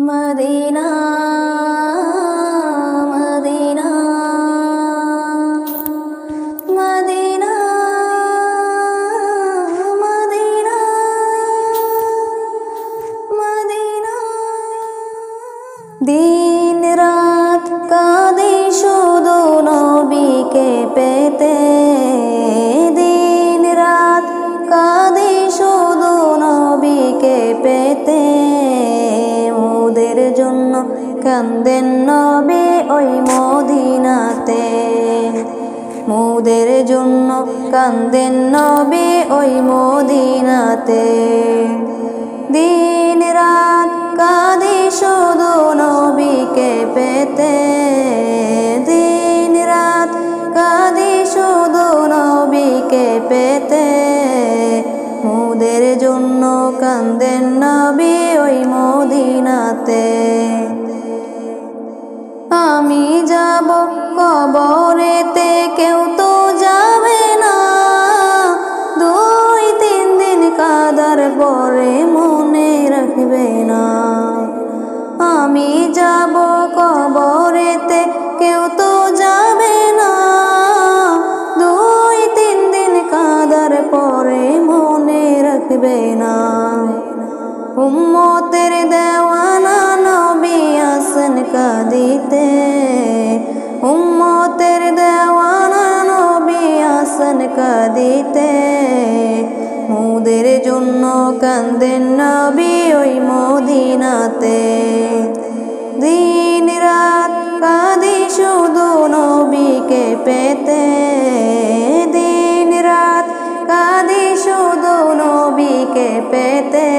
Medina Medina Medina Medina Medina দিন রাত কাঁদি শুধু নবীকে পেতে দিন রাত কাঁদি শুধু নবীকে পেতে মোদের জন্য কান্দেন নবী ওই মদিনাতে মোদের জন্য কান্দেন নবী ওই মদিনাতে দিন রাত কাঁদি শুধু নবীকে পেতে দিন রাত কাঁদি শুধু নবীকে পেতে মোদের জন্য কান্দেন নবী ওই মদিনাতে আমি যাব কবরেতে কেউ তো যাবে না 2-3 দিন কাদার পরে মনে রাখবে না আমি যাব কবরেতে কেউ তো যাবে না 2-3 দিন কাদার পরে মনে রাখবে না উম্মতের দেওয়ানা নবী আসেন কাঁদিতে উম্মতের দেওয়ানা নবী আসেন কাঁদিতে মোদের জন্য কান্দেন নবী ওই মদিনাতে দিন রাত কাঁদি শুধু নবীকে পেতে দিন রাত কাঁদি শুধু নবীকে পেতে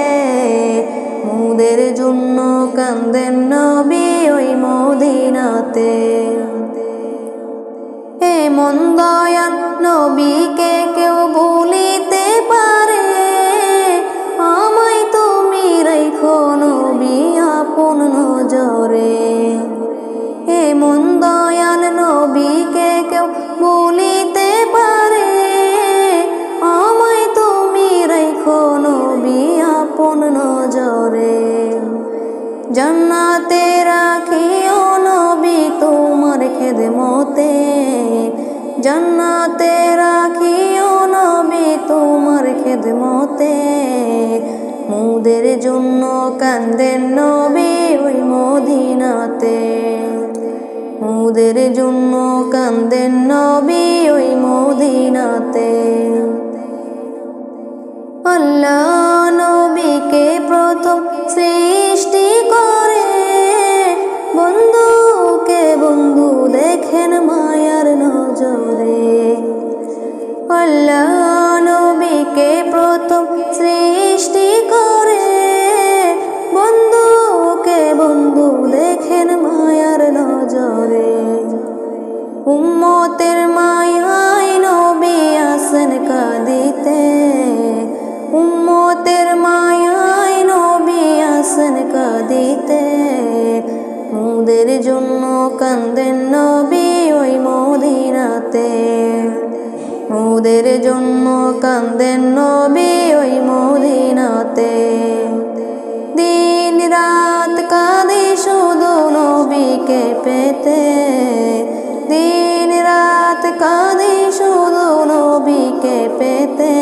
মোদের জন্য কান্দেন নবী ওই মদিনাতে এমন দয়াল নবীকে কেউ ভুলিতে পারে আমায় তুমি রাখো নবী আপন নজরে এমন দয়াল নবীকে কেউ ভুলিতে পারে আমায় তুমি রাখো নবী আপন নজরে জান্নাতে রাখিও নবী তোমার খেদমতে জান্নাতে রাখিও নবী তোমার খেদমতে মোদের জন্য কান্দেন নবী ওই মদিনাতে মোদের জন্য কান্দেন নবী ওই মদিনাতে আল্লাহ নবীকে প্রথম সৃষ্টি করে বন্ধুকে বন্ধু দেখেন মায়ার নজরে আল্লাহ নবীকে প্রথম সৃষ্টি করে বন্ধুকে বন্ধু দেখেন মায়ার নজরে উম্মতের মায়ায় নবী আসেন কাঁদিতে উম্মতের মায়ায় নবী আসেন কাঁদিতে মোদের জন্য কান্দেন নবী ওই মদিনাতে মোদের জন্য কান্দেন নবী ওই মদিনাতে দিন রাত কাঁদি শুধু নবীকে পেতে দিন রাত কাঁদি শুধু নবীকে পেতে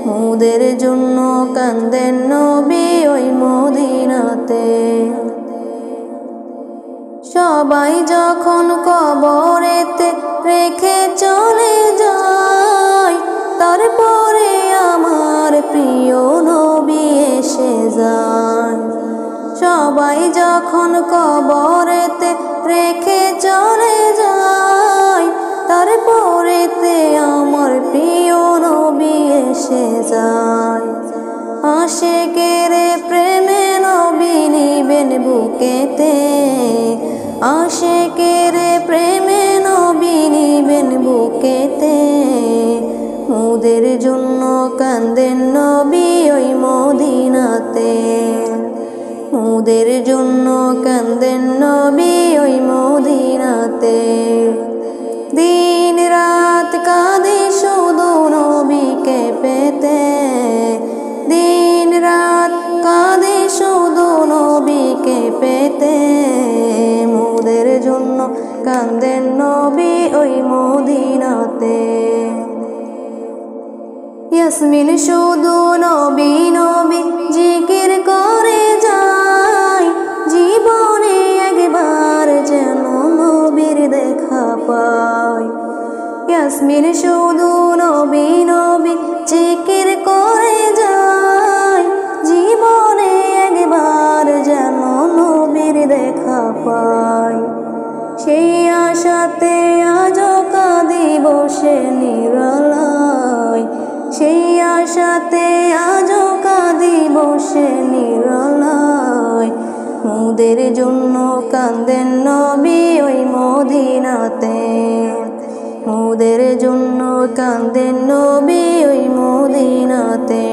মোদের জন্য কান্দেন নবী ওই মদিনাতে সবাই যখন কবরেতে রেখে চলে যায় তারপরে আমার প্রিয় নবী এসে যায় সবাই যখন কবরেতে রেখে চলে যায় তারপরেতে আমার প্রিয় নবী এসে যায় আশিকের প্রেমে নবী নিবেন বুকেতে আশিকের প্রেমে নবী নিবেন বুকেতে মোদের জন্য কান্দেন নবী ওই মদিনাতে মোদের জন্য কান্দেন নবী ওই মদিনাতে দিন রাত কাঁদি শুধু নবীকে পেতে দিন রাত কাঁদি শুধু নবীকে তোমাকে পেতে। মোদের জন্য কান্দেন নবী ওই মদিনাতে। ইয়াসমিন শুধু নবী নবী জিকির করে যায়, জীবনে একবার যেন নবীর দেখা পায়। ইয়াসমিন শুধু নবী নবী জিকির করে যায়, জীবনে একবার যেন নবীর দেখা পায়। সেই আশাতে আজও কাঁদি বসে নিরালায়, সেই আশাতে আজও কাঁদি বসে নিরালায়। মোদের জন্য কান্দেন নবী ওই মদিনাতে। মোদের জন্য কান্দেন নবী ওই মদিনাতে।